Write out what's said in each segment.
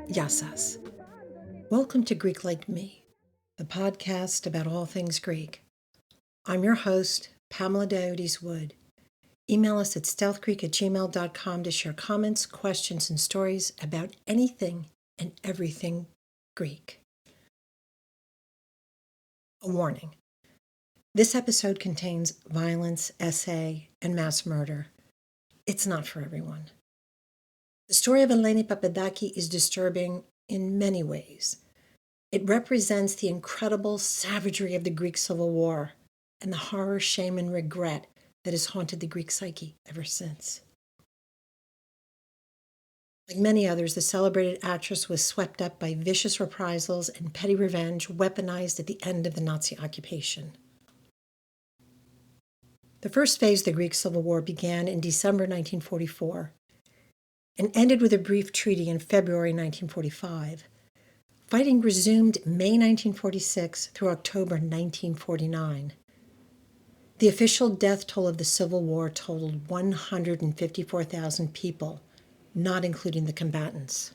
Yassas. Welcome to Greek Like Me, the podcast about all things Greek. I'm your host, Pamela Diodes Wood. Email us at stealthgreek@gmail.com to share comments, questions, and stories about anything and everything Greek. A warning. This episode contains violence, essay, and mass murder. It's not for everyone. The story of Eleni Papadaki is disturbing in many ways. It represents the incredible savagery of the Greek Civil War and the horror, shame, and regret that has haunted the Greek psyche ever since. Like many others, the celebrated actress was swept up by vicious reprisals and petty revenge weaponized at the end of the Nazi occupation. The first phase of the Greek Civil War began in December 1944 and ended with a brief treaty in February 1945. Fighting resumed May 1946 through October 1949. The official death toll of the Civil War totaled 154,000 people, not including the combatants.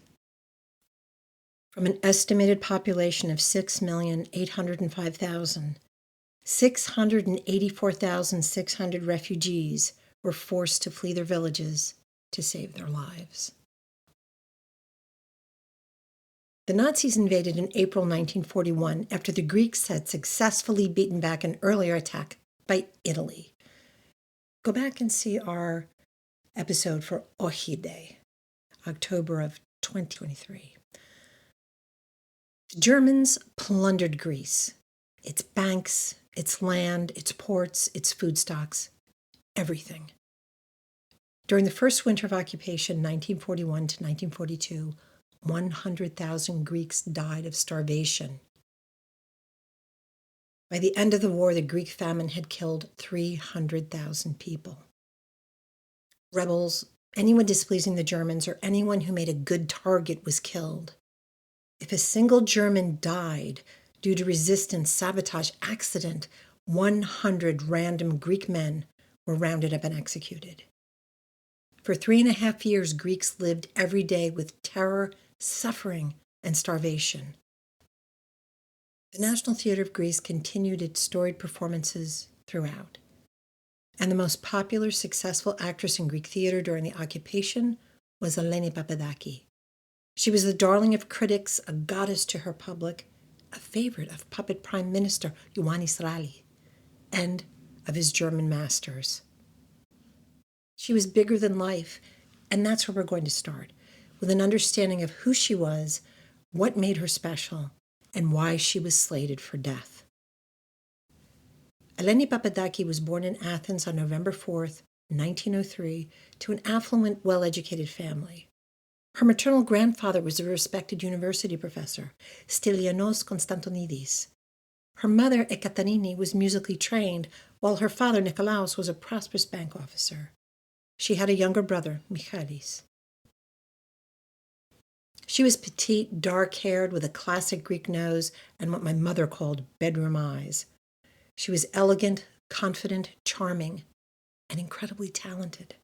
From an estimated population of 6,805,000, 684,600 refugees were forced to flee their villages to save their lives. The Nazis invaded in April 1941 after the Greeks had successfully beaten back an earlier attack by Italy. Go back and see our episode for Ohide, October of 2023. The Germans plundered Greece, its banks, its land, its ports, its food stocks, everything. During the first winter of occupation, 1941 to 1942, 100,000 Greeks died of starvation. By the end of the war, the Greek famine had killed 300,000 people. Rebels, anyone displeasing the Germans, or anyone who made a good target was killed. If a single German died due to resistance, sabotage, accident, 100 random Greek men were rounded up and executed. For 3.5 years, Greeks lived every day with terror, suffering, and starvation. The National Theatre of Greece continued its storied performances throughout. And the most popular, successful actress in Greek theater during the occupation was Eleni Papadaki. She was the darling of critics, a goddess to her public, a favorite of puppet Prime Minister Ioannis Ralli, and of his German masters. She was bigger than life, and that's where we're going to start, with an understanding of who she was, what made her special, and why she was slated for death. Eleni Papadaki was born in Athens on November 4th, 1903, to an affluent, well-educated family. Her maternal grandfather was a respected university professor, Stylianos Konstantonidis. Her mother, Ekaterini, was musically trained, while her father, Nikolaos, was a prosperous bank officer. She had a younger brother, Michalis. She was petite, dark-haired, with a classic Greek nose and what my mother called bedroom eyes. She was elegant, confident, charming, and incredibly talented.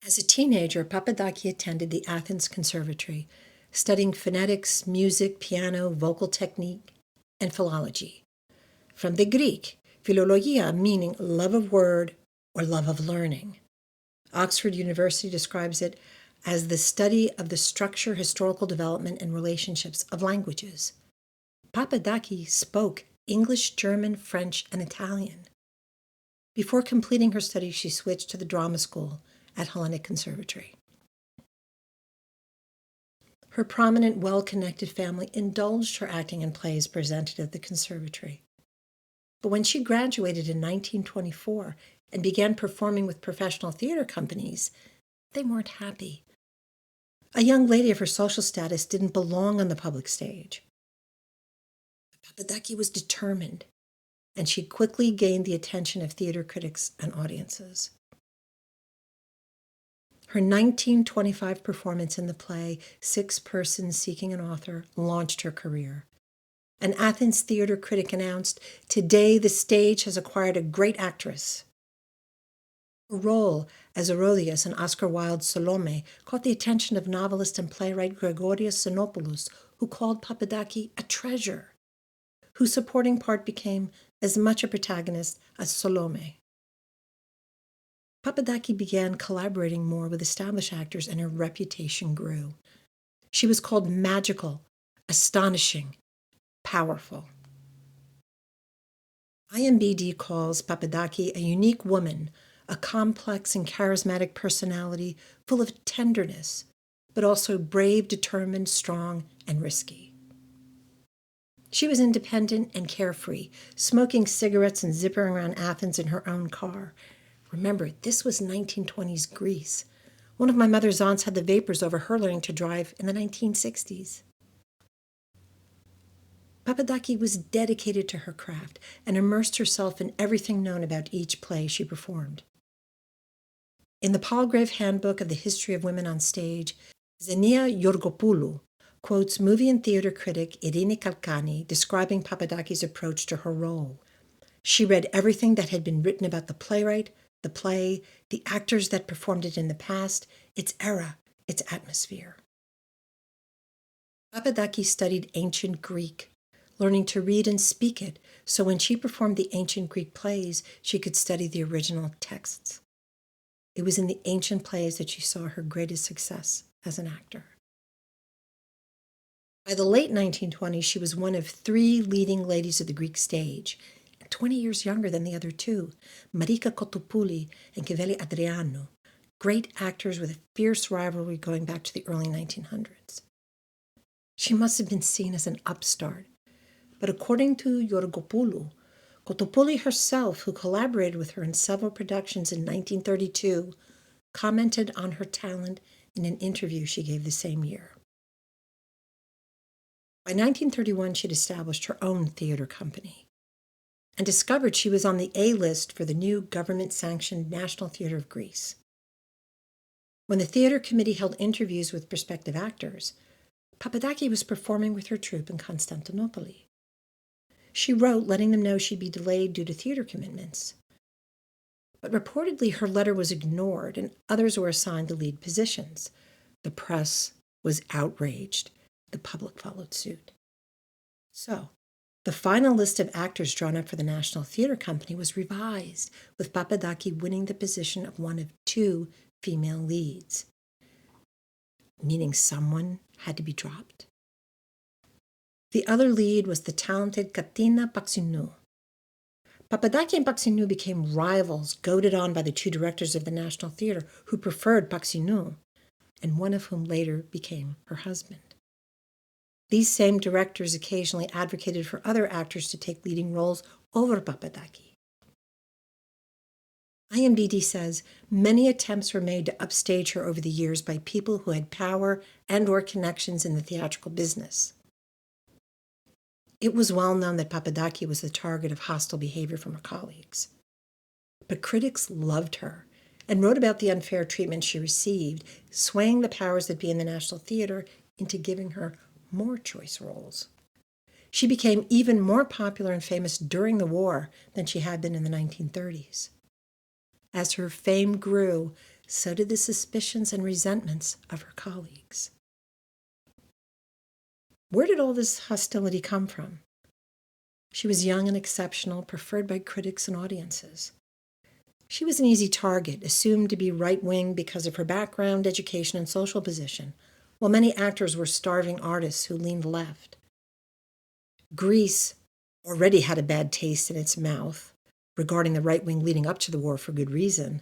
As a teenager, Papadaki attended the Athens Conservatory, studying phonetics, music, piano, vocal technique, and philology. From the Greek, philologia meaning love of word or love of learning. Oxford University describes it as the study of the structure, historical development, and relationships of languages. Papadaki spoke English, German, French, and Italian. Before completing her studies, she switched to the drama school at Hellenic Conservatory. Her prominent, well-connected family indulged her acting in plays presented at the conservatory. But when she graduated in 1924 and began performing with professional theater companies, they weren't happy. A young lady of her social status didn't belong on the public stage. Papadaki was determined, and she quickly gained the attention of theater critics and audiences. Her 1925 performance in the play, 6 Persons Seeking an Author, launched her career. An Athens theater critic announced, "Today the stage has acquired a great actress." Her role as Herodias in Oscar Wilde's Salome caught the attention of novelist and playwright Gregorios Xenopoulos, who called Papadaki a treasure, whose supporting part became as much a protagonist as Salome. Papadaki began collaborating more with established actors and her reputation grew. She was called magical, astonishing, powerful. IMBD calls Papadaki a unique woman, a complex and charismatic personality full of tenderness, but also brave, determined, strong, and risky. She was independent and carefree, smoking cigarettes and zipping around Athens in her own car. Remember, this was 1920s Greece. One of my mother's aunts had the vapors over her learning to drive in the 1960s. Papadaki was dedicated to her craft and immersed herself in everything known about each play she performed. In the Palgrave Handbook of the History of Women on Stage, Xenia Georgopoulou quotes movie and theater critic Eleni Kalkani describing Papadaki's approach to her role. She read everything that had been written about the playwright, the play, the actors that performed it in the past, its era, its atmosphere. Papadaki studied ancient Greek, learning to read and speak it, so when she performed the ancient Greek plays, she could study the original texts. It was in the ancient plays that she saw her greatest success as an actor. By the late 1920s, she was one of three leading ladies of the Greek stage, 20 years younger than the other two, Marika Kotopouli and Kiveli Adrianou, great actors with a fierce rivalry going back to the early 1900s. She must have been seen as an upstart, but according to Georgopoulou, Kotopouli herself, who collaborated with her in several productions in 1932, commented on her talent in an interview she gave the same year. By 1931, she'd established her own theater company and discovered she was on the A-list for the new government-sanctioned National Theater of Greece. When the theater committee held interviews with prospective actors, Papadaki was performing with her troupe in Constantinople. She wrote letting them know she'd be delayed due to theater commitments. But reportedly her letter was ignored and others were assigned the lead positions. The press was outraged. The public followed suit. So, the final list of actors drawn up for the National Theater Company was revised, with Papadaki winning the position of one of two female leads, meaning someone had to be dropped. The other lead was the talented Katina Paxinou. Papadaki and Paxinou became rivals, goaded on by the two directors of the National Theater who preferred Paxinou, and one of whom later became her husband. These same directors occasionally advocated for other actors to take leading roles over Papadaki. IMDb says many attempts were made to upstage her over the years by people who had power and/or connections in the theatrical business. It was well known that Papadaki was the target of hostile behavior from her colleagues. But critics loved her and wrote about the unfair treatment she received, swaying the powers that be in the National Theater into giving her more choice roles. She became even more popular and famous during the war than she had been in the 1930s. As her fame grew, so did the suspicions and resentments of her colleagues. Where did all this hostility come from? She was young and exceptional, preferred by critics and audiences. She was an easy target, assumed to be right-wing because of her background, education, and social position, while many actors were starving artists who leaned left. Greece already had a bad taste in its mouth regarding the right wing leading up to the war for good reason.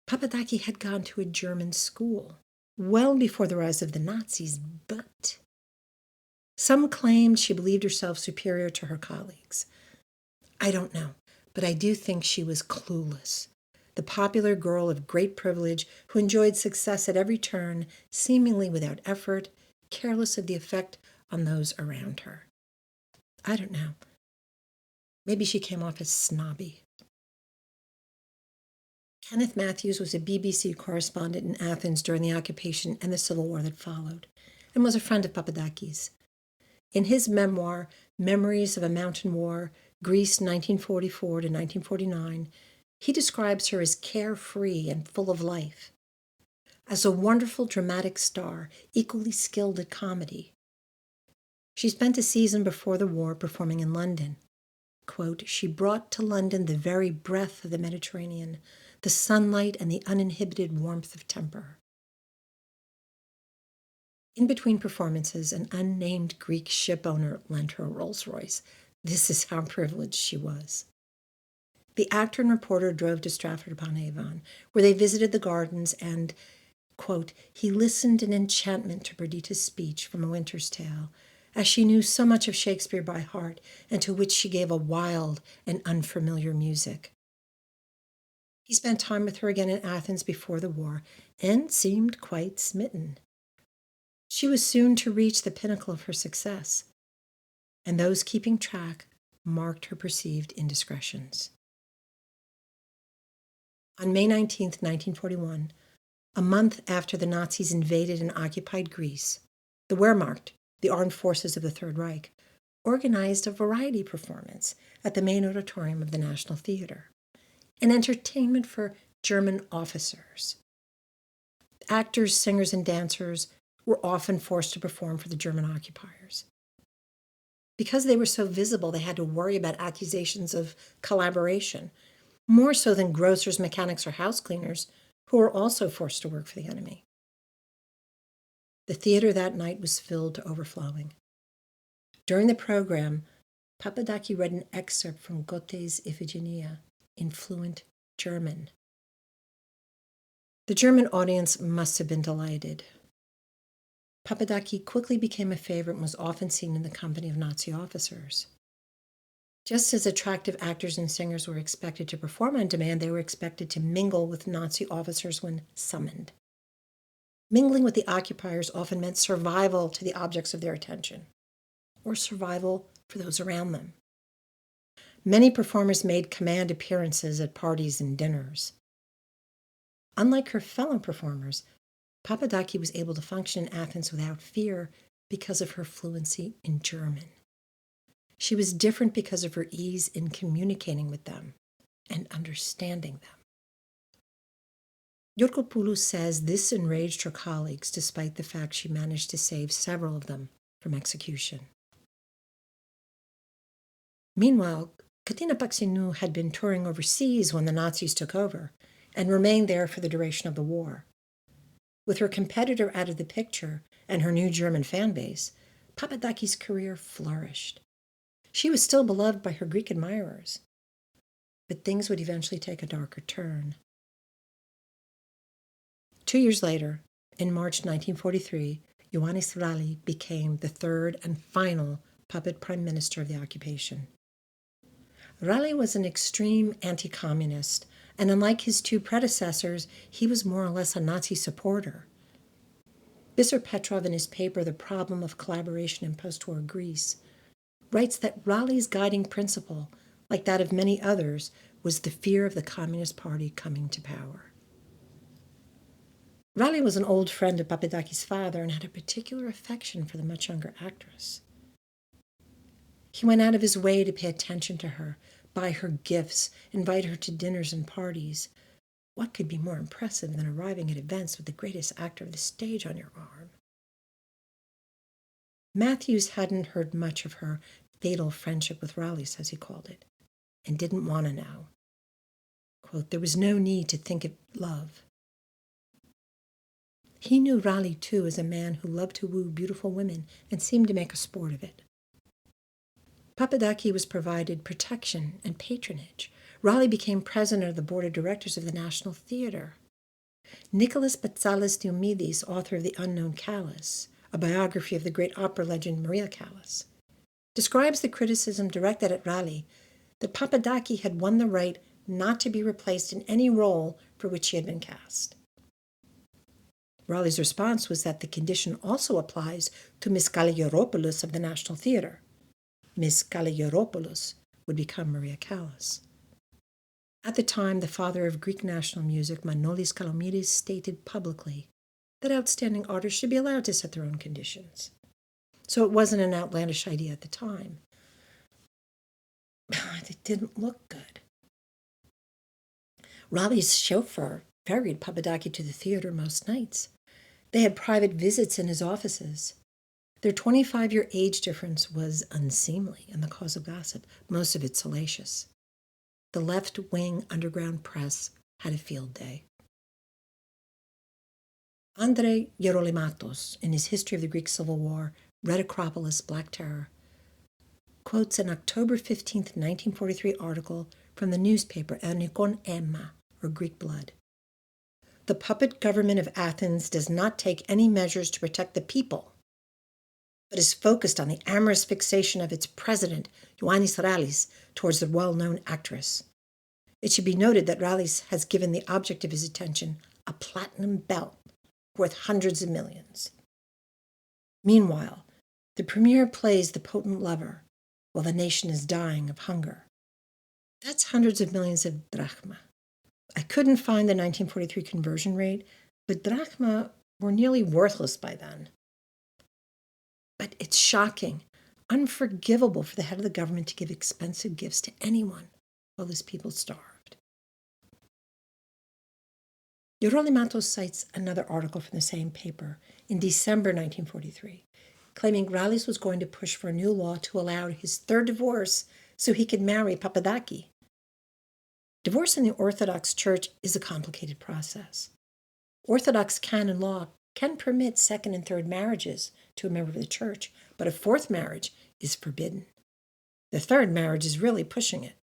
Papadaki had gone to a German school well before the rise of the Nazis, but some claimed she believed herself superior to her colleagues. I don't know, but I do think she was clueless. The popular girl of great privilege who enjoyed success at every turn, seemingly without effort, careless of the effect on those around her. I don't know. Maybe she came off as snobby. Kenneth Matthews was a BBC correspondent in Athens during the occupation and the civil war that followed, and was a friend of Papadaki's. In his memoir, Memories of a Mountain War, Greece 1944 to 1949, he describes her as carefree and full of life, as a wonderful dramatic star, equally skilled at comedy. She spent a season before the war performing in London. Quote, she brought to London the very breath of the Mediterranean, the sunlight and the uninhibited warmth of temper. In between performances, an unnamed Greek ship owner lent her a Rolls-Royce. This is how privileged she was. The actor and reporter drove to Stratford-upon-Avon, where they visited the gardens and, quote, he listened in enchantment to Perdita's speech from A Winter's Tale, as she knew so much of Shakespeare by heart, and to which she gave a wild and unfamiliar music. He spent time with her again in Athens before the war, and seemed quite smitten. She was soon to reach the pinnacle of her success, and those keeping track marked her perceived indiscretions. On May 19, 1941, a month after the Nazis invaded and occupied Greece, the Wehrmacht, the armed forces of the Third Reich, organized a variety performance at the main auditorium of the National Theater, an entertainment for German officers. Actors, singers, and dancers were often forced to perform for the German occupiers. Because they were so visible, they had to worry about accusations of collaboration, more so than grocers, mechanics, or house cleaners, who were also forced to work for the enemy. The theater that night was filled to overflowing. During the program, Papadaki read an excerpt from Goethe's Iphigenia in fluent German. The German audience must have been delighted. Papadaki quickly became a favorite and was often seen in the company of Nazi officers. Just as attractive actors and singers were expected to perform on demand, they were expected to mingle with Nazi officers when summoned. Mingling with the occupiers often meant survival to the objects of their attention, or survival for those around them. Many performers made command appearances at parties and dinners. Unlike her fellow performers, Papadaki was able to function in Athens without fear because of her fluency in German. She was different because of her ease in communicating with them and understanding them. Yorkopoulou says this enraged her colleagues, despite the fact she managed to save several of them from execution. Meanwhile, Katina Paxinou had been touring overseas when the Nazis took over and remained there for the duration of the war. With her competitor out of the picture and her new German fan base, Papadaki's career flourished. She was still beloved by her Greek admirers, but things would eventually take a darker turn. 2 years later, in March 1943, Ioannis Ralli became the third and final puppet prime minister of the occupation. Ralli was an extreme anti-communist, and unlike his two predecessors, he was more or less a Nazi supporter. Bisser Petrov, in his paper The Problem of Collaboration in Post-War Greece, writes that Ralli's guiding principle, like that of many others, was the fear of the Communist Party coming to power. Ralli was an old friend of Papadaki's father and had a particular affection for the much younger actress. He went out of his way to pay attention to her, buy her gifts, invite her to dinners and parties. What could be more impressive than arriving at events with the greatest actor of the stage on your arm? Matthews hadn't heard much of her fatal friendship with Ralli, as he called it, and didn't want to know. Quote, there was no need to think of love. He knew Ralli, too, as a man who loved to woo beautiful women and seemed to make a sport of it. Papadaki was provided protection and patronage. Ralli became president of the board of directors of the National Theater. Nicholas Patsalis Diomedes, author of The Unknown Callas, a biography of the great opera legend Maria Callas, describes the criticism directed at Ralli that Papadaki had won the right not to be replaced in any role for which he had been cast. Ralli's response was that the condition also applies to Miss Kalogeropoulos of the National Theater. Miss Kalogeropoulos would become Maria Callas. At the time, the father of Greek national music, Manolis Kalomiris, stated publicly that outstanding artists should be allowed to set their own conditions. so it wasn't an outlandish idea at the time. But it didn't look good. Raleigh's chauffeur ferried Papadaki to the theater most nights. They had private visits in his offices. Their 25-year age difference was unseemly and the cause of gossip, most of it salacious. The left-wing underground press had a field day. Andrei Gerolimatos, in his History of the Greek Civil War, Red Acropolis, Black Terror, quotes an October 15th, 1943 article from the newspaper Elnikon Emma, or Greek Blood. The puppet government of Athens does not take any measures to protect the people, but is focused on the amorous fixation of its president, Ioannis Rallis, towards the well-known actress. It should be noted that Rallis has given the object of his attention a platinum belt worth hundreds of millions. Meanwhile, the premier plays the potent lover while the nation is dying of hunger. That's hundreds of millions of drachma. I couldn't find the 1943 conversion rate, but drachma were nearly worthless by then. But it's shocking, unforgivable for the head of the government to give expensive gifts to anyone while his people starved. Gerolimatos cites another article from the same paper in December 1943, claiming Rallis was going to push for a new law to allow his third divorce so he could marry Papadaki. Divorce in the Orthodox Church is a complicated process. Orthodox canon law can permit second and third marriages to a member of the church, but a fourth marriage is forbidden. The third marriage is really pushing it.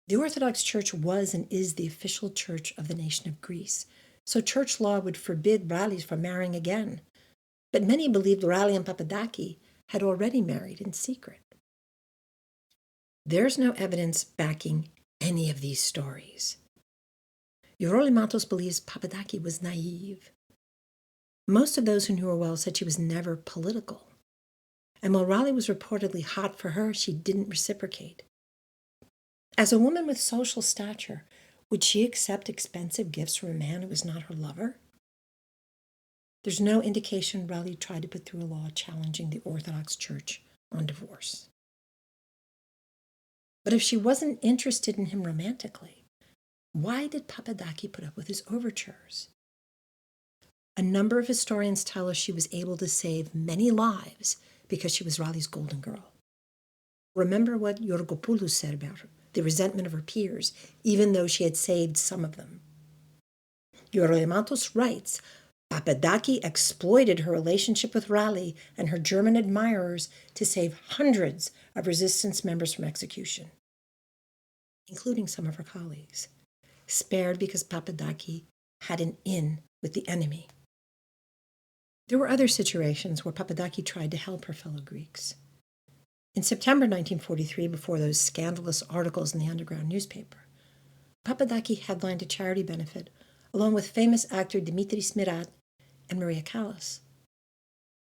The Orthodox Church was and is the official church of the nation of Greece, so church law would forbid Rallis from marrying again. But many believed Ralli and Papadaki had already married in secret. There's no evidence backing any of these stories. Gerolimatos believes Papadaki was naive. Most of those who knew her well said she was never political. And while Ralli was reportedly hot for her, she didn't reciprocate. As a woman with social stature, would she accept expensive gifts from a man who was not her lover? There's no indication Ralli tried to put through a law challenging the Orthodox Church on divorce. But if she wasn't interested in him romantically, why did Papadaki put up with his overtures? A number of historians tell us she was able to save many lives because she was Ralli's golden girl. Remember what Georgopoulos said about her, the resentment of her peers, even though she had saved some of them. Gerolimatos writes, Papadaki exploited her relationship with Ralli and her German admirers to save hundreds of resistance members from execution, including some of her colleagues, spared because Papadaki had an in with the enemy. There were other situations where Papadaki tried to help her fellow Greeks. In September 1943, before those scandalous articles in the underground newspaper, Papadaki headlined a charity benefit along with famous actor Dimitris Mirat and Maria Callas.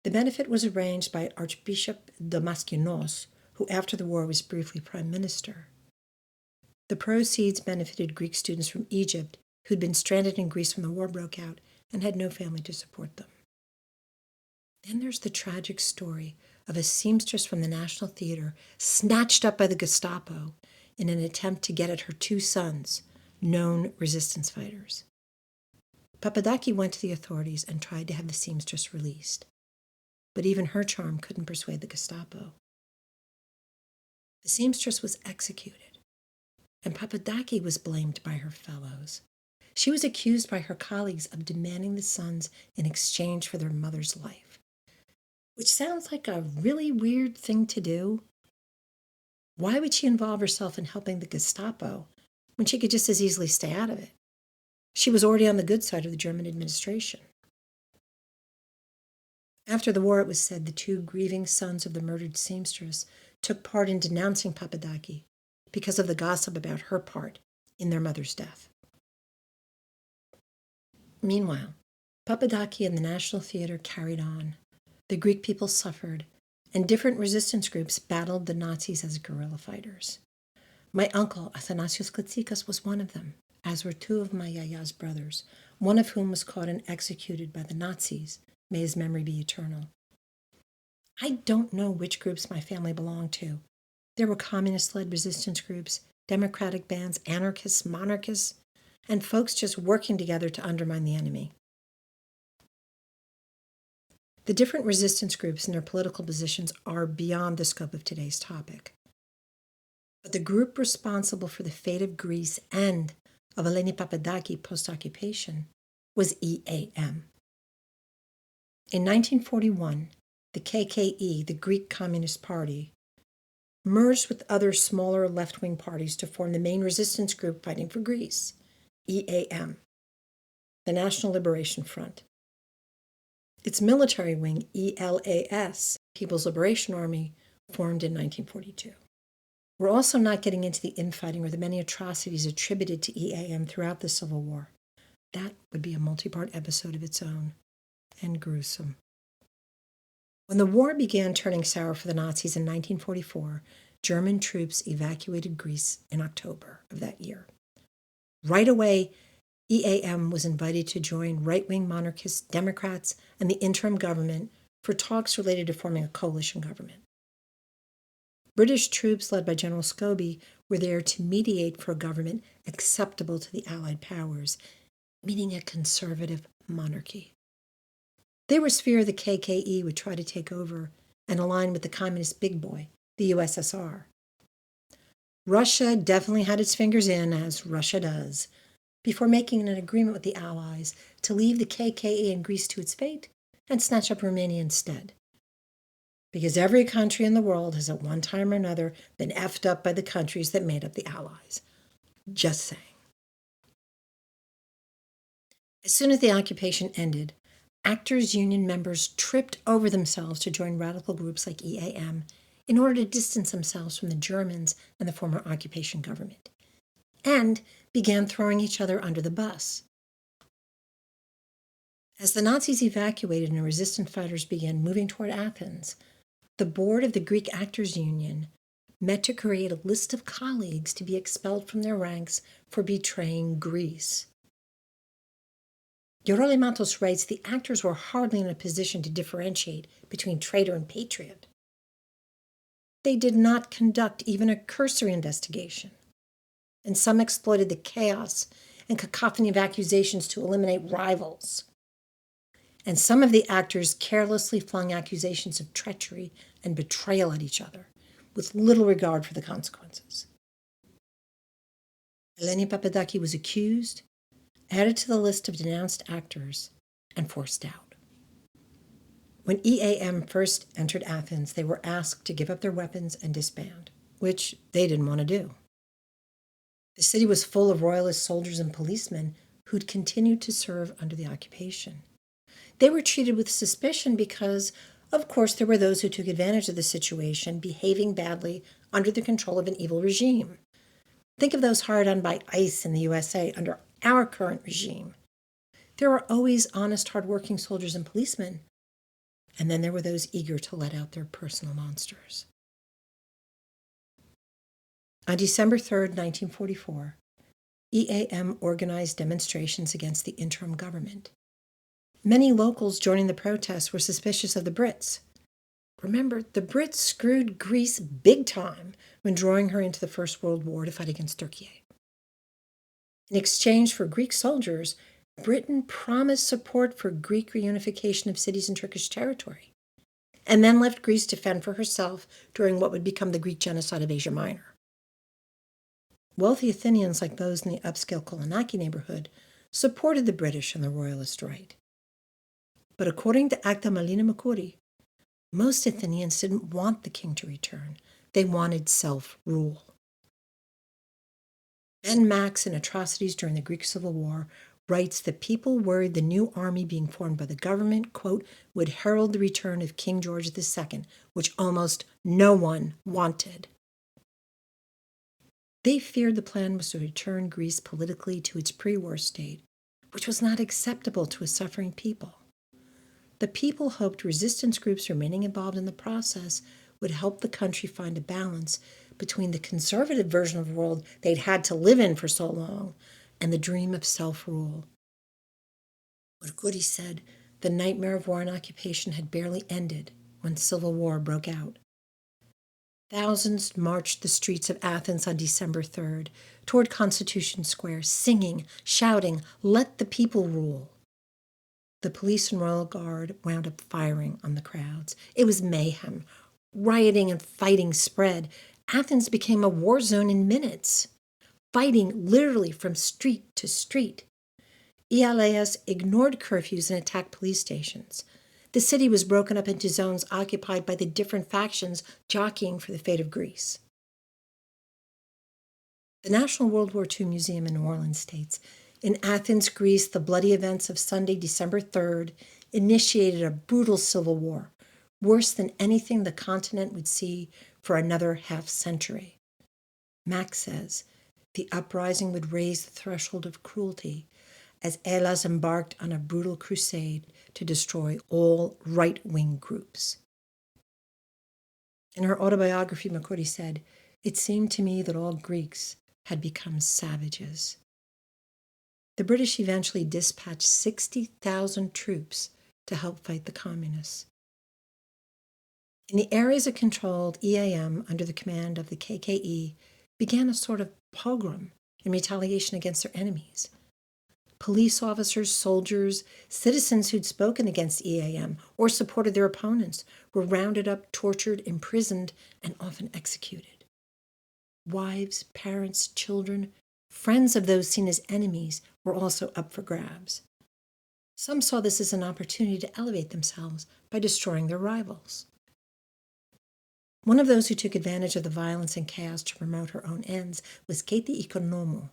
The benefit was arranged by Archbishop Damaskinos, who after the war was briefly prime minister. The proceeds benefited Greek students from Egypt who'd been stranded in Greece when the war broke out and had no family to support them. Then there's the tragic story of a seamstress from the National Theater snatched up by the Gestapo in an attempt to get at her two sons, known resistance fighters. Papadaki went to the authorities and tried to have the seamstress released, but even her charm couldn't persuade the Gestapo. The seamstress was executed, and Papadaki was blamed by her fellows. She was accused by her colleagues of demanding the sons in exchange for their mother's life, which sounds like a really weird thing to do. Why would she involve herself in helping the Gestapo when she could just as easily stay out of it? She was already on the good side of the German administration. After the war, it was said the two grieving sons of the murdered seamstress took part in denouncing Papadaki because of the gossip about her part in their mother's death. Meanwhile, Papadaki and the National Theater carried on. The Greek people suffered, and different resistance groups battled the Nazis as guerrilla fighters. My uncle, Athanasios Katsikas, was one of them, as were two of my yaya's brothers, one of whom was caught and executed by the Nazis. May his memory be eternal. I don't know which groups my family belonged to. There were communist-led resistance groups, democratic bands, anarchists, monarchists, and folks just working together to undermine the enemy. The different resistance groups and their political positions are beyond the scope of today's topic. But the group responsible for the fate of Greece and of Eleni Papadaki post-occupation was EAM. In 1941, the KKE, the Greek Communist Party, merged with other smaller left-wing parties to form the main resistance group fighting for Greece, EAM, the National Liberation Front. Its military wing, ELAS, People's Liberation Army, formed in 1942. We're also not getting into the infighting or the many atrocities attributed to EAM throughout the Civil War. That would be a multi-part episode of its own, and gruesome. When the war began turning sour for the Nazis in 1944, German troops evacuated Greece in October of that year. Right away, EAM was invited to join right-wing monarchists, Democrats, and the interim government for talks related to forming a coalition government. British troops led by General Scobie were there to mediate for a government acceptable to the Allied powers, meaning a conservative monarchy. There was fear the KKE would try to take over and align with the communist big boy, the USSR. Russia definitely had its fingers in, as Russia does, before making an agreement with the Allies to leave the KKE in Greece to its fate and snatch up Romania instead. Because every country in the world has at one time or another been effed up by the countries that made up the Allies. Just saying. As soon as the occupation ended, Actors Union members tripped over themselves to join radical groups like EAM in order to distance themselves from the Germans and the former occupation government, and began throwing each other under the bus. As the Nazis evacuated and resistant fighters began moving toward Athens, the board of the Greek Actors Union met to create a list of colleagues to be expelled from their ranks for betraying Greece. Eurolimatos writes the actors were hardly in a position to differentiate between traitor and patriot. They did not conduct even a cursory investigation, and some exploited the chaos and cacophony of accusations to eliminate rivals. And some of the actors carelessly flung accusations of treachery and betrayal at each other, with little regard for the consequences. Eleni Papadaki was accused, added to the list of denounced actors, and forced out. When EAM first entered Athens, they were asked to give up their weapons and disband, which they didn't want to do. The city was full of royalist soldiers and policemen who'd continued to serve under the occupation. They were treated with suspicion because, of course, there were those who took advantage of the situation, behaving badly under the control of an evil regime. Think of those hired on by ICE in the USA under our current regime. There were always honest, hard-working soldiers and policemen, and then there were those eager to let out their personal monsters. On December 3rd, 1944, EAM organized demonstrations against the interim government. Many locals joining the protests were suspicious of the Brits. Remember, the Brits screwed Greece big time when drawing her into the First World War to fight against Turkey. In exchange for Greek soldiers, Britain promised support for Greek reunification of cities in Turkish territory, and then left Greece to fend for herself during what would become the Greek genocide of Asia Minor. Wealthy Athenians, like those in the upscale Kolonaki neighborhood, supported the British and the royalist right. But according to Acta Malina Makuri, most Athenians didn't want the king to return. They wanted self-rule. Ben Max, in Atrocities During the Greek Civil War, writes that people worried the new army being formed by the government, quote, would herald the return of King George II, which almost no one wanted. They feared the plan was to return Greece politically to its pre-war state, which was not acceptable to a suffering people. The people hoped resistance groups remaining involved in the process would help the country find a balance between the conservative version of the world they'd had to live in for so long and the dream of self-rule. Mercuri said the nightmare of war and occupation had barely ended when civil war broke out. Thousands marched the streets of Athens on December 3rd toward Constitution Square, singing, shouting, "Let the people rule." The police and royal guard wound up firing on the crowds. It was mayhem. Rioting and fighting spread. Athens became a war zone in minutes, fighting literally from street to street. ELAS ignored curfews and attacked police stations. The city was broken up into zones occupied by the different factions jockeying for the fate of Greece. The National World War II Museum in New Orleans states, "In Athens, Greece, the bloody events of Sunday, December 3rd, initiated a brutal civil war, worse than anything the continent would see for another half-century." Max says, "The uprising would raise the threshold of cruelty as Elas embarked on a brutal crusade to destroy all right-wing groups." In her autobiography, McCurdy said, "It seemed to me that all Greeks had become savages." The British eventually dispatched 60,000 troops to help fight the communists. In the areas it controlled, EAM, under the command of the KKE, began a sort of pogrom in retaliation against their enemies. Police officers, soldiers, citizens who'd spoken against EAM or supported their opponents were rounded up, tortured, imprisoned, and often executed. Wives, parents, children, friends of those seen as enemies were also up for grabs. Some saw this as an opportunity to elevate themselves by destroying their rivals. One of those who took advantage of the violence and chaos to promote her own ends was Katie Ikonomou.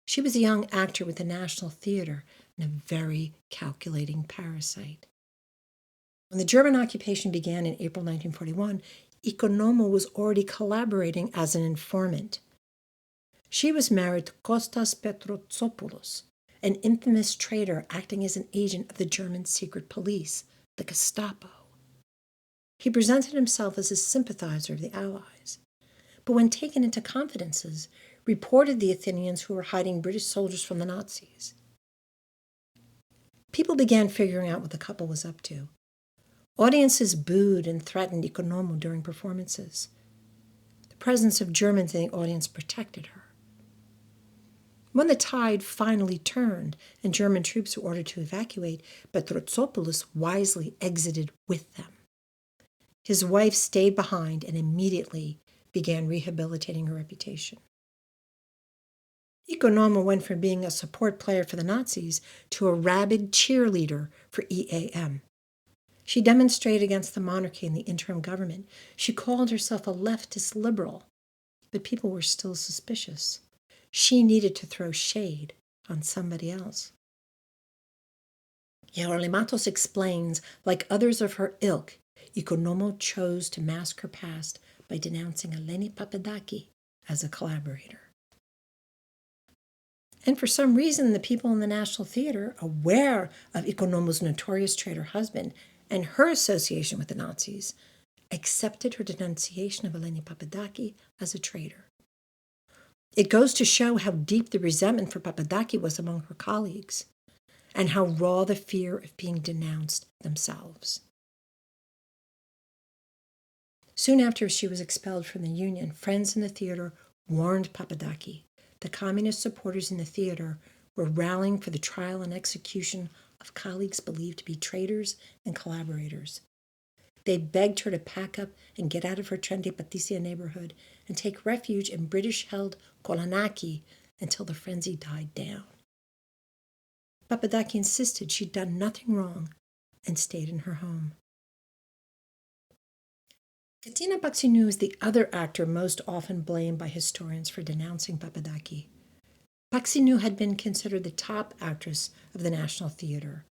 She was a young actor with the National Theater and a very calculating parasite. When the German occupation began in April 1941, Ikonomou was already collaborating as an informant. She was married to Kostas Petrotsopoulos, an infamous traitor acting as an agent of the German secret police, the Gestapo. He presented himself as a sympathizer of the Allies, but when taken into confidences, reported the Athenians who were hiding British soldiers from the Nazis. People began figuring out what the couple was up to. Audiences booed and threatened Ikonomou during performances. The presence of Germans in the audience protected her. When the tide finally turned and German troops were ordered to evacuate, Petrotsopoulos wisely exited with them. His wife stayed behind and immediately began rehabilitating her reputation. Ikonomou went from being a support player for the Nazis to a rabid cheerleader for EAM. She demonstrated against the monarchy and the interim government. She called herself a leftist liberal, but people were still suspicious. She needed to throw shade on somebody else. Eurolimatos explains, like others of her ilk, Ikonomou chose to mask her past by denouncing Eleni Papadaki as a collaborator. And for some reason, the people in the National Theater, aware of Ikonomou's notorious traitor husband and her association with the Nazis, accepted her denunciation of Eleni Papadaki as a traitor. It goes to show how deep the resentment for Papadaki was among her colleagues, and how raw the fear of being denounced themselves. Soon after she was expelled from the Union, friends in the theater warned Papadaki. The communist supporters in the theater were rallying for the trial and execution of colleagues believed to be traitors and collaborators. They begged her to pack up and get out of her trendy Patisia neighborhood and take refuge in British-held Kolonaki until the frenzy died down. Papadaki insisted she'd done nothing wrong and stayed in her home. Katina Paxinou is the other actor most often blamed by historians for denouncing Papadaki. Paxinou had been considered the top actress of the National Theater.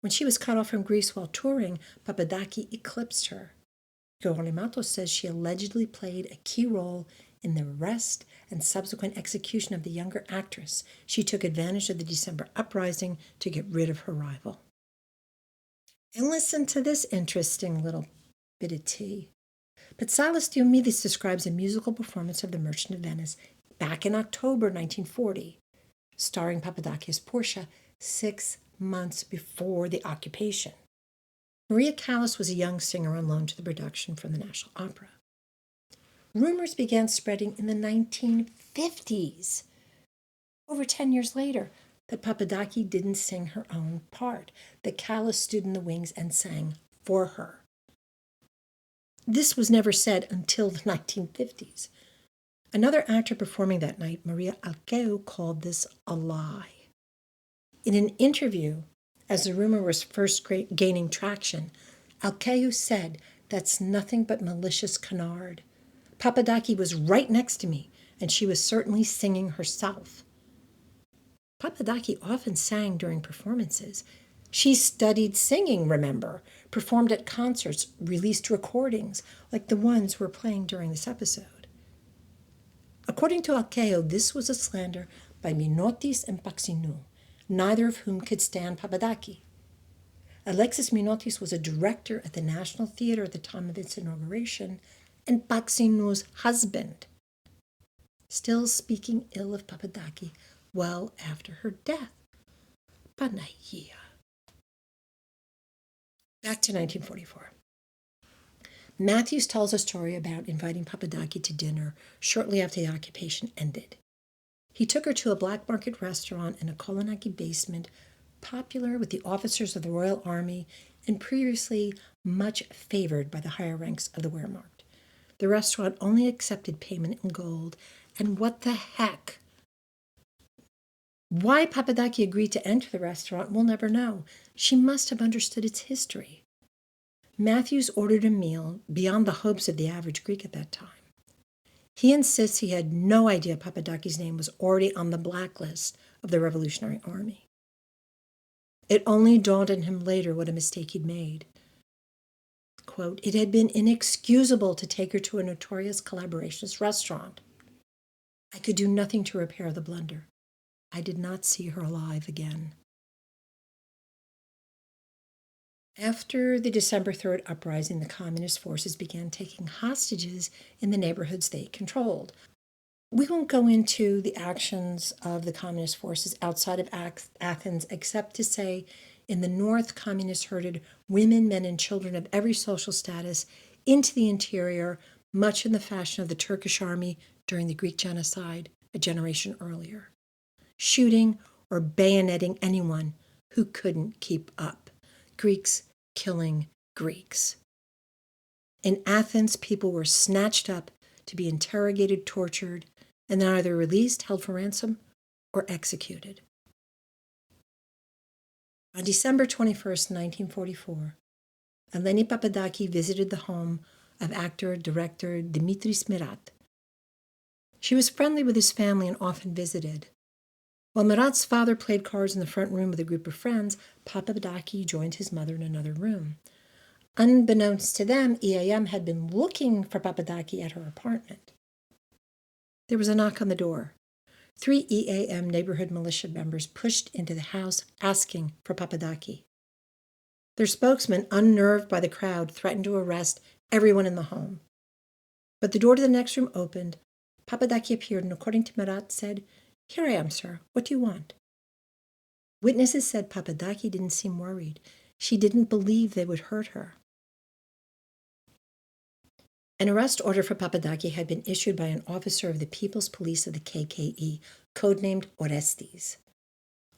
When she was cut off from Greece while touring, Papadaki eclipsed her. Eurolimatos says she allegedly played a key role in the arrest and subsequent execution of the younger actress. She took advantage of the December uprising to get rid of her rival. And listen to this interesting little bit of tea. Patsalis Diomedes describes a musical performance of The Merchant of Venice back in October 1940, starring Papadaki as Portia 6 months before the occupation. Maria Callas was a young singer on loan to the production from the National Opera. Rumors began spreading in the 1950s, over 10 years later, that Papadaki didn't sing her own part, that Callas stood in the wings and sang for her. This was never said until the 1950s. Another actor performing that night, Maria Alceu, called this a lie. In an interview, as the rumor was first gaining traction, Alceu said, "That's nothing but malicious canard. Papadaki was right next to me, and she was certainly singing herself." Papadaki often sang during performances. She studied singing, remember, performed at concerts, released recordings, like the ones we're playing during this episode. According to Alceu, this was a slander by Minotis and Paxinou, neither of whom could stand Papadaki. Alexis Minotis was a director at the National Theatre at the time of its inauguration, and Paxinou's husband, still speaking ill of Papadaki well after her death. Panagia. Back to 1944. Matthews tells a story about inviting Papadaki to dinner shortly after the occupation ended. He took her to a black market restaurant in a Kolonaki basement, popular with the officers of the Royal Army and previously much favored by the higher ranks of the Wehrmacht. The restaurant only accepted payment in gold, and what the heck? Why Papadaki agreed to enter the restaurant, we'll never know. She must have understood its history. Matthews ordered a meal beyond the hopes of the average Greek at that time. He insists he had no idea Papadaki's name was already on the blacklist of the Revolutionary Army. It only dawned on him later what a mistake he'd made. Quote, "It had been inexcusable to take her to a notorious collaborationist restaurant. I could do nothing to repair the blunder. I did not see her alive again." After the December 3rd uprising, the communist forces began taking hostages in the neighborhoods they controlled. We won't go into the actions of the communist forces outside of Athens, except to say in the north, communists herded women, men, and children of every social status into the interior, much in the fashion of the Turkish army during the Greek genocide a generation earlier, shooting or bayoneting anyone who couldn't keep up. Greeks killing Greeks. In Athens, people were snatched up to be interrogated, tortured, and then either released, held for ransom, or executed. On December 21st, 1944, Eleni Papadaki visited the home of actor-director Dimitris Mirat. She was friendly with his family and often visited. While Mirat's father played cards in the front room with a group of friends, Papadaki joined his mother in another room. Unbeknownst to them, EAM had been looking for Papadaki at her apartment. There was a knock on the door. 3 EAM neighborhood militia members pushed into the house asking for Papadaki. Their spokesman, unnerved by the crowd, threatened to arrest everyone in the home. But the door to the next room opened. Papadaki appeared and, according to Mirat, said, "Here I am, sir. What do you want?" Witnesses said Papadaki didn't seem worried. She didn't believe they would hurt her. An arrest order for Papadaki had been issued by an officer of the People's Police of the KKE, codenamed Orestes.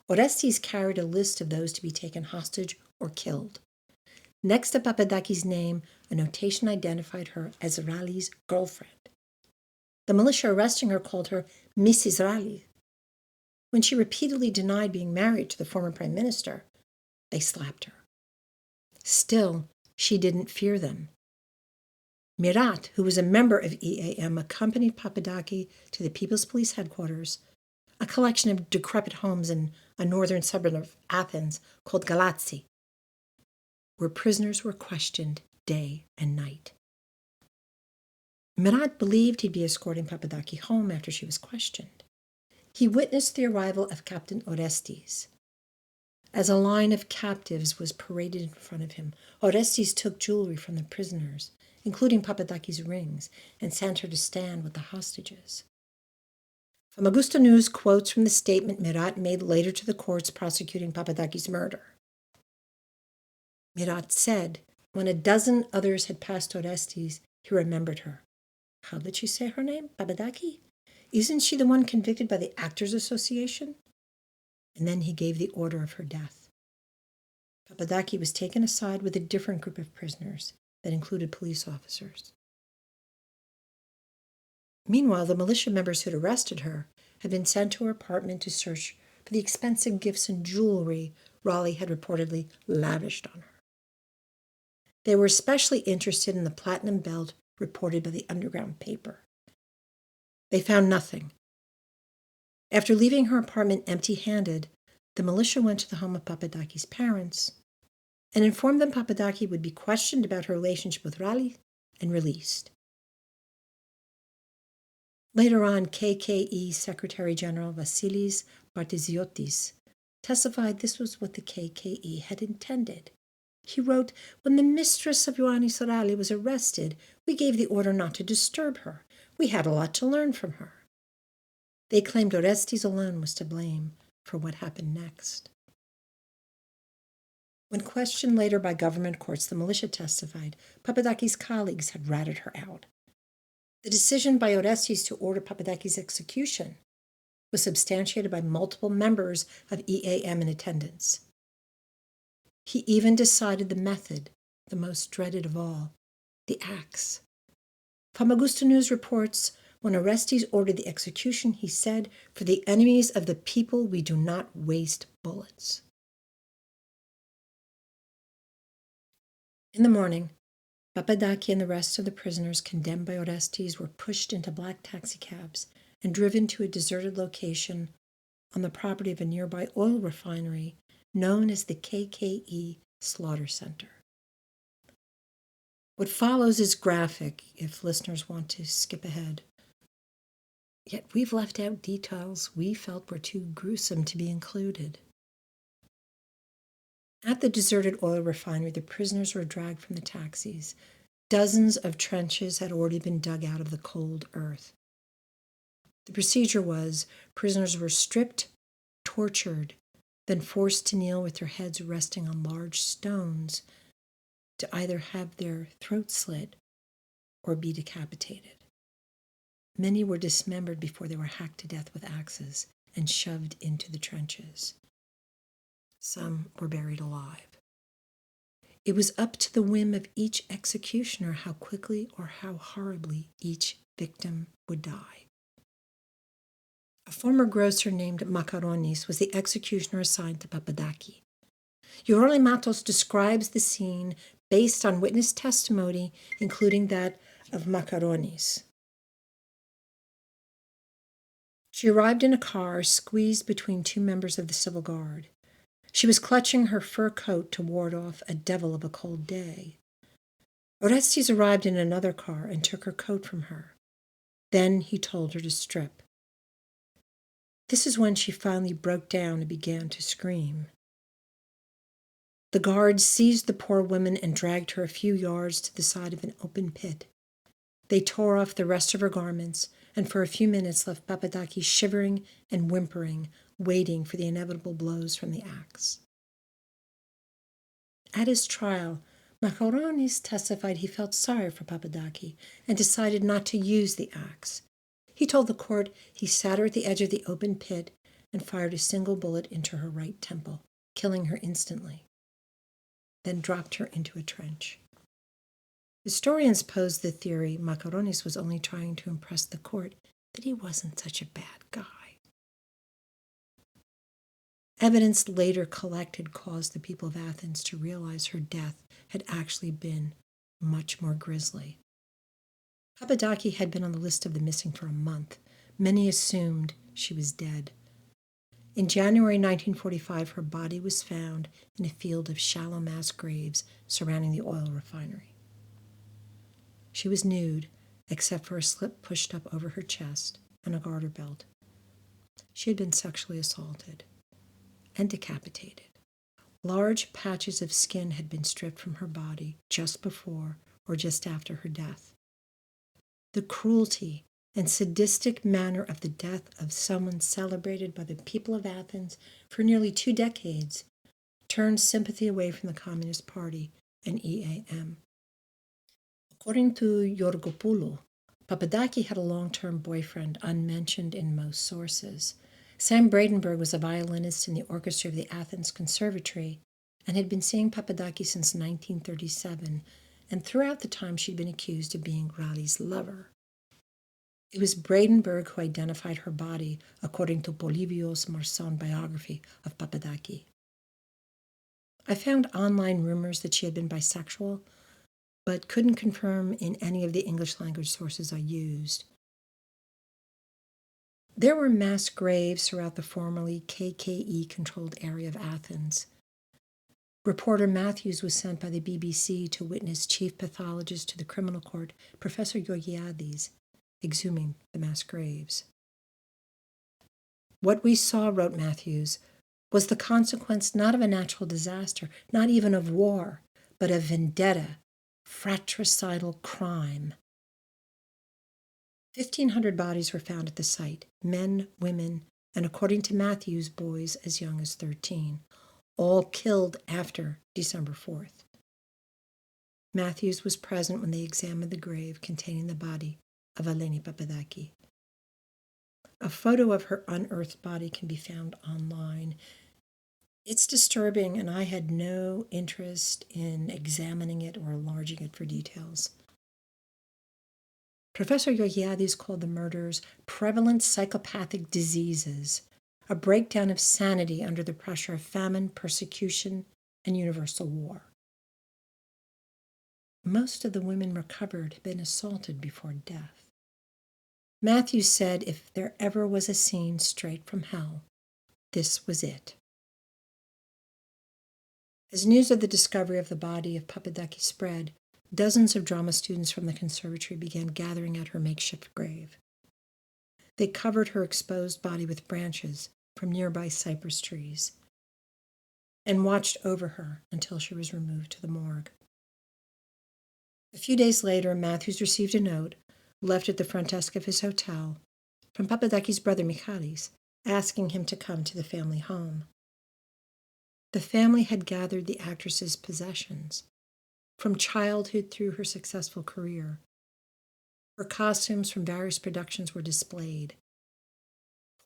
Orestes carried a list of those to be taken hostage or killed. Next to Papadaki's name, a notation identified her as Israeli's girlfriend. The militia arresting her called her Miss Israeli. When she repeatedly denied being married to the former prime minister, they slapped her. Still, she didn't fear them. Mirat, who was a member of EAM, accompanied Papadaki to the People's Police headquarters, a collection of decrepit homes in a northern suburb of Athens called Galatsi, where prisoners were questioned day and night. Mirat believed he'd be escorting Papadaki home after she was questioned. He witnessed the arrival of Captain Orestes. As a line of captives was paraded in front of him, Orestes took jewelry from the prisoners, including Papadaki's rings, and sent her to stand with the hostages. Famagusta News quotes from the statement Mirat made later to the courts prosecuting Papadaki's murder. Mirat said, when a dozen others had passed Orestes, he remembered her. How did she say her name? Papadaki? Isn't she the one convicted by the Actors Association? And then he gave the order of her death. Papadaki was taken aside with a different group of prisoners that included police officers. Meanwhile, the militia members who'd arrested her had been sent to her apartment to search for the expensive gifts and jewelry Raleigh had reportedly lavished on her. They were especially interested in the platinum belt reported by the underground paper. They found nothing. After leaving her apartment empty-handed, the militia went to the home of Papadaki's parents and informed them Papadaki would be questioned about her relationship with Raleigh and released. Later on, KKE Secretary General Vasilis Bartiziotis testified this was what the KKE had intended. He wrote, "When the mistress of Ioannis Raleigh was arrested, we gave the order not to disturb her. We had a lot to learn from her." They claimed Orestes alone was to blame for what happened next. When questioned later by government courts, the militia testified Papadaki's colleagues had ratted her out. The decision by Orestes to order Papadaki's execution was substantiated by multiple members of EAM in attendance. He even decided the method, the most dreaded of all, the axe. Famagusta News reports, when Orestes ordered the execution, he said, "For the enemies of the people, we do not waste bullets." In the morning, Papadaki and the rest of the prisoners condemned by Orestes were pushed into black taxicabs and driven to a deserted location on the property of a nearby oil refinery known as the KKE Slaughter Center. What follows is graphic if listeners want to skip ahead. Yet we've left out details we felt were too gruesome to be included. At the deserted oil refinery, the prisoners were dragged from the taxis. Dozens of trenches had already been dug out of the cold earth. The procedure was prisoners were stripped, tortured, then forced to kneel with their heads resting on large stones to either have their throats slit or be decapitated. Many were dismembered before they were hacked to death with axes and shoved into the trenches. Some were buried alive. It was up to the whim of each executioner how quickly or how horribly each victim would die. A former grocer named Makaronis was the executioner assigned to Papadaki. Yorole Matos describes the scene based on witness testimony, including that of Makaronis. She arrived in a car squeezed between two members of the civil guard. She was clutching her fur coat to ward off a devil of a cold day. Orestes arrived in another car and took her coat from her. Then he told her to strip. This is when she finally broke down and began to scream. The guards seized the poor woman and dragged her a few yards to the side of an open pit. They tore off the rest of her garments and for a few minutes left Papadaki shivering and whimpering, waiting for the inevitable blows from the axe. At his trial, Makaronis testified he felt sorry for Papadaki and decided not to use the axe. He told the court he sat her at the edge of the open pit and fired a single bullet into her right temple, killing her instantly, then dropped her into a trench. Historians pose the theory Makaronis was only trying to impress the court that he wasn't such a bad guy. Evidence later collected caused the people of Athens to realize her death had actually been much more grisly. Papadaki had been on the list of the missing for a month. Many assumed she was dead. In January 1945, her body was found in a field of shallow mass graves surrounding the oil refinery. She was nude, except for a slip pushed up over her chest and a garter belt. She had been sexually assaulted and decapitated. Large patches of skin had been stripped from her body just before or just after her death. The cruelty and sadistic manner of the death of someone celebrated by the people of Athens for nearly 2 decades turned sympathy away from the Communist Party and EAM. According to Yorgopoulou, Papadaki had a long-term boyfriend unmentioned in most sources. Sam Bradenberg was a violinist in the orchestra of the Athens Conservatory and had been seeing Papadaki since 1937, and throughout the time she'd been accused of being Rale's lover. It was Bradenberg who identified her body, according to Polybios Marsan biography of Papadaki. I found online rumors that she had been bisexual, but couldn't confirm in any of the English language sources I used. There were mass graves throughout the formerly KKE-controlled area of Athens. Reporter Matthews was sent by the BBC to witness chief pathologist to the criminal court, Professor Georgiades, exhuming the mass graves. What we saw, wrote Matthews, was the consequence not of a natural disaster, not even of war, but of vendetta, fratricidal crime. 1,500 bodies were found at the site, men, women, and according to Matthews, boys as young as 13, all killed after December 4th. Matthews was present when they examined the grave containing the body of Eleni Papadaki. A photo of her unearthed body can be found online. It's disturbing, and I had no interest in examining it or enlarging it for details. Professor Georgiades called the murders prevalent psychopathic diseases, a breakdown of sanity under the pressure of famine, persecution, and universal war. Most of the women recovered had been assaulted before death. Matthews said if there ever was a scene straight from hell, this was it. As news of the discovery of the body of Papadaki spread, dozens of drama students from the conservatory began gathering at her makeshift grave. They covered her exposed body with branches from nearby cypress trees and watched over her until she was removed to the morgue. A few days later, Matthews received a note left at the front desk of his hotel from Papadaki's brother Michalis, asking him to come to the family home. The family had gathered the actress's possessions, from childhood through her successful career. Her costumes from various productions were displayed.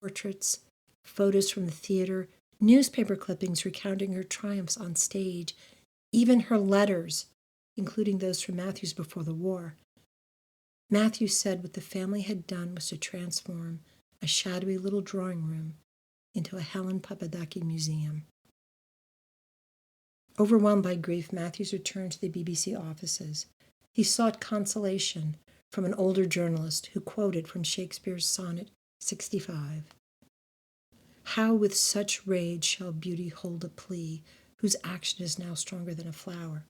Portraits, photos from the theater, newspaper clippings recounting her triumphs on stage, even her letters, including those from Matthews before the war. Matthews said what the family had done was to transform a shadowy little drawing room into a Helen Papadaki museum. Overwhelmed by grief, Matthews returned to the BBC offices. He sought consolation from an older journalist who quoted from Shakespeare's Sonnet 65. How with such rage shall beauty hold a plea, whose action is now stronger than a flower?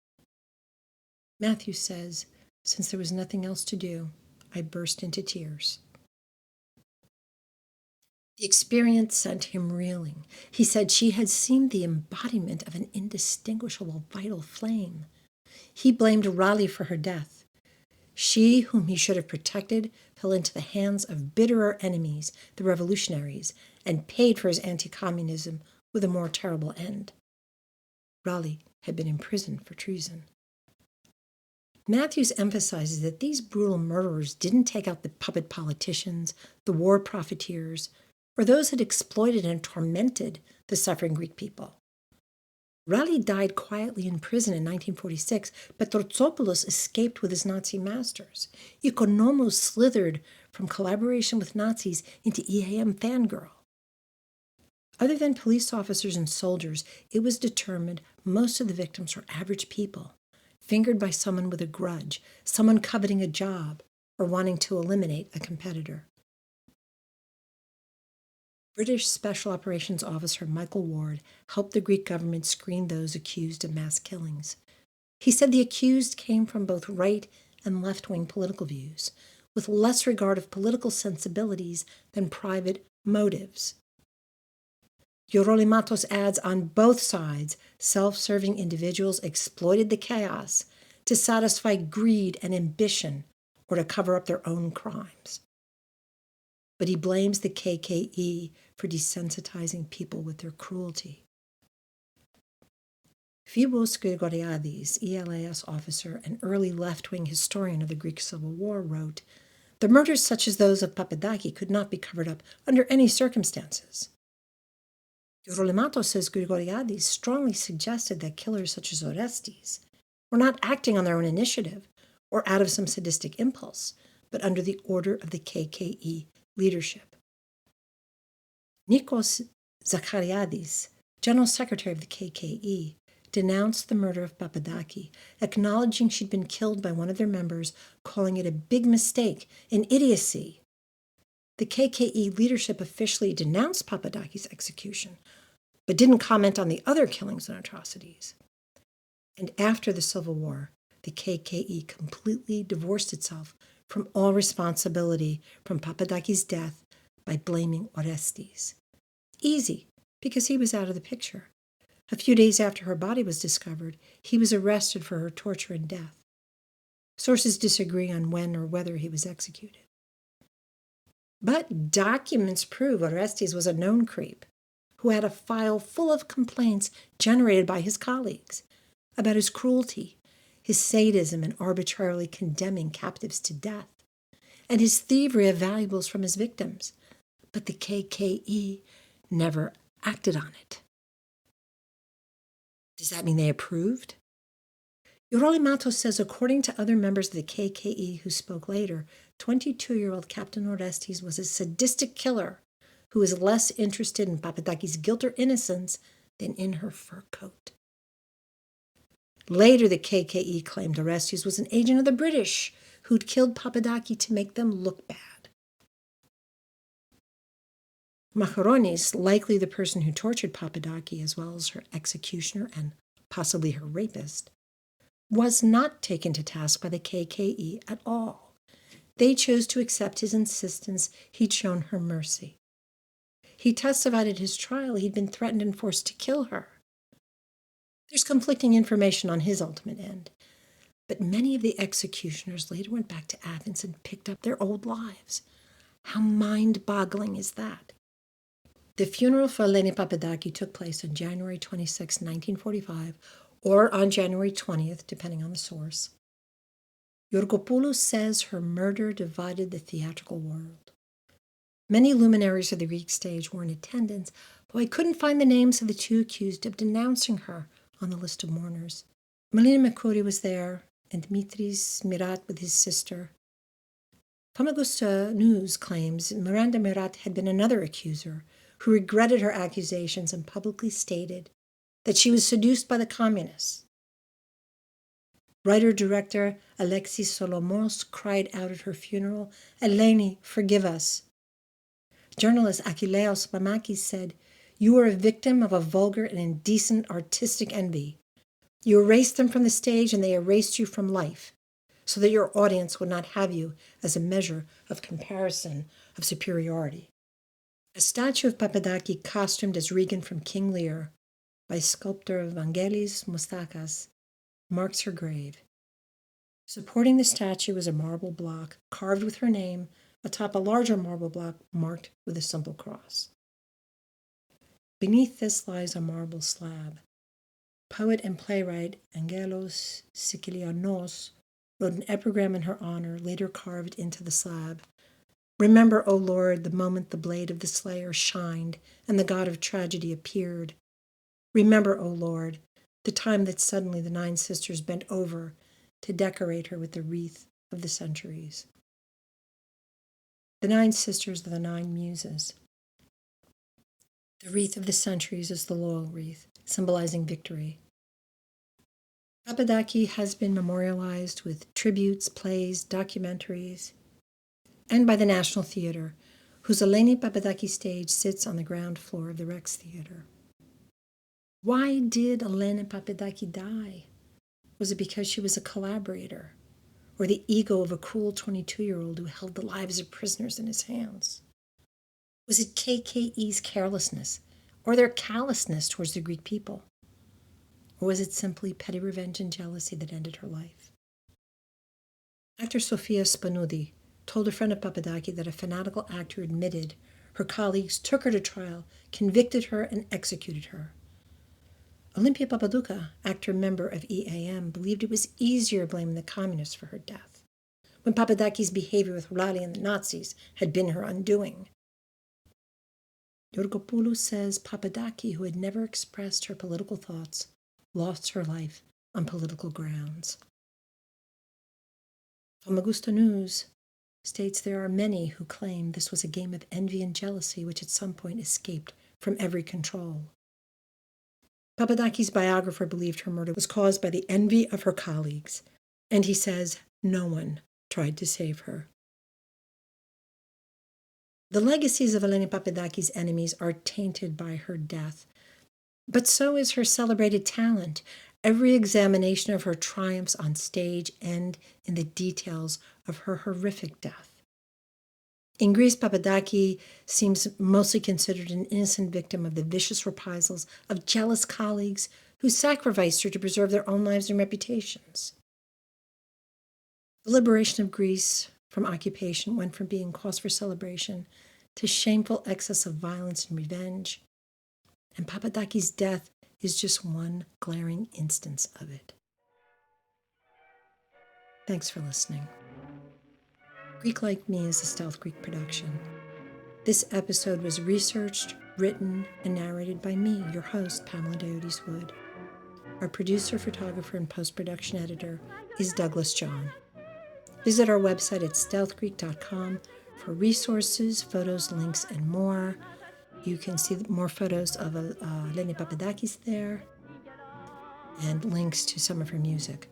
Matthews says, since there was nothing else to do, I burst into tears. The experience sent him reeling. He said she had seemed the embodiment of an indistinguishable vital flame. He blamed Raleigh for her death. She, whom he should have protected, fell into the hands of bitterer enemies, the revolutionaries, and paid for his anti-communism with a more terrible end. Raleigh had been imprisoned for treason. Matthews emphasizes that these brutal murderers didn't take out the puppet politicians, the war profiteers, or those that exploited and tormented the suffering Greek people. Raleigh died quietly in prison in 1946, but Trotsopoulos escaped with his Nazi masters. Economou slithered from collaboration with Nazis into EAM fangirl. Other than police officers and soldiers, it was determined most of the victims were average people, fingered by someone with a grudge, someone coveting a job, or wanting to eliminate a competitor. British Special Operations Officer Michael Ward helped the Greek government screen those accused of mass killings. He said the accused came from both right and left-wing political views, with less regard of political sensibilities than private motives. Eurolimatos adds on both sides, self-serving individuals exploited the chaos to satisfy greed and ambition or to cover up their own crimes. But he blames the KKE for desensitizing people with their cruelty. Phoebos Grigoriadis, ELAS officer and early left-wing historian of the Greek Civil War, wrote, "The murders such as those of Papadaki could not be covered up under any circumstances." Eurolimatos says Grigoriadis strongly suggested that killers such as Orestes were not acting on their own initiative or out of some sadistic impulse, but under the order of the KKE leadership. Nikos Zachariadis, general secretary of the KKE, denounced the murder of Papadaki, acknowledging she'd been killed by one of their members, calling it a big mistake, an idiocy. The KKE leadership officially denounced Papadaki's execution, but didn't comment on the other killings and atrocities. And after the Civil War, the KKE completely divorced itself from all responsibility from Papadaki's death by blaming Orestes. Easy, because he was out of the picture. A few days after her body was discovered, he was arrested for her torture and death. Sources disagree on when or whether he was executed. But documents prove Orestes was a known creep who had a file full of complaints generated by his colleagues about his cruelty, his sadism in arbitrarily condemning captives to death, and his thievery of valuables from his victims. But the KKE never acted on it. Does that mean they approved? Eurolimatos says, according to other members of the KKE who spoke later, 22-year-old Captain Orestes was a sadistic killer who was less interested in Papadaki's guilt or innocence than in her fur coat. Later, the KKE claimed Orestes was an agent of the British who'd killed Papadaki to make them look bad. Macharonis, likely the person who tortured Papadaki as well as her executioner and possibly her rapist, was not taken to task by the KKE at all. They chose to accept his insistence he'd shown her mercy. He testified at his trial he'd been threatened and forced to kill her. There's conflicting information on his ultimate end, but many of the executioners later went back to Athens and picked up their old lives. How mind-boggling is that? The funeral for Eleni Papadaki took place on January 26, 1945, or on January 20th, depending on the source. Georgopoulos says her murder divided the theatrical world. Many luminaries of the Greek stage were in attendance, though I couldn't find the names of the two accused of denouncing her on the list of mourners. Melina Mercouri was there, and Dimitris Mirat with his sister. Famagusta News claims Miranda Mirat had been another accuser who regretted her accusations and publicly stated that she was seduced by the communists. Writer-director Alexis Solomos cried out at her funeral, "Eleni, forgive us." Journalist Achilleos Pamakis said, "You are a victim of a vulgar and indecent artistic envy. You erased them from the stage and they erased you from life, so that your audience would not have you as a measure of comparison, of superiority." A statue of Papadaki costumed as Regan from King Lear by sculptor Vangelis Mostakas marks her grave. Supporting the statue is a marble block carved with her name atop a larger marble block marked with a simple cross. Beneath this lies a marble slab. Poet and playwright Angelos Sikilianos wrote an epigram in her honor, later carved into the slab. "Remember, O Lord, the moment the blade of the slayer shined and the god of tragedy appeared. Remember, O Lord, the time that suddenly the 9 sisters bent over to decorate her with the wreath of the centuries." The 9 sisters are the 9 muses. The wreath of the centuries is the laurel wreath, symbolizing victory. Papadaki has been memorialized with tributes, plays, documentaries, and by the National Theatre, whose Eleni Papadaki stage sits on the ground floor of the Rex Theatre. Why did Eleni Papadaki die? Was it because she was a collaborator, or the ego of a cruel 22-year-old who held the lives of prisoners in his hands? Was it KKE's carelessness, or their callousness towards the Greek people? Or was it simply petty revenge and jealousy that ended her life? Actor Sofia Spanudi told a friend of Papadaki that a fanatical actor admitted her colleagues took her to trial, convicted her, and executed her. Olympia Papadouka, actor member of EAM, believed it was easier blaming the communists for her death, when Papadaki's behavior with Rurali and the Nazis had been her undoing. Georgopoulou says Papadaki, who had never expressed her political thoughts, lost her life on political grounds. Famagusta News states there are many who claim this was a game of envy and jealousy which at some point escaped from every control. Papadaki's biographer believed her murder was caused by the envy of her colleagues, and he says no one tried to save her. The legacies of Eleni Papadaki's enemies are tainted by her death, but so is her celebrated talent. Every examination of her triumphs on stage and in the details of her horrific death. In Greece, Papadaki seems mostly considered an innocent victim of the vicious reprisals of jealous colleagues who sacrificed her to preserve their own lives and reputations. The liberation of Greece from occupation went from being cause for celebration to shameful excess of violence and revenge, and Papadaki's death is just one glaring instance of it. Thanks for listening. Greek Like Me is a Stealth Greek production. This episode was researched, written, and narrated by me, your host, Pamela Diodes Wood. Our producer, photographer, and post-production editor is Douglas John. Visit our website at stealthgreek.com for resources, photos, links, and more. You can see more photos of Eleni Papadakis there and links to some of her music.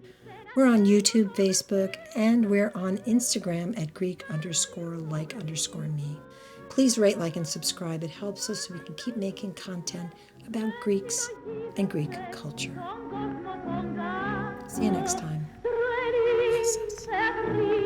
We're on YouTube, Facebook, and we're on Instagram at Greek_like_me. Please rate, like, and subscribe. It helps us so we can keep making content about Greeks and Greek culture. See you next time. Yes.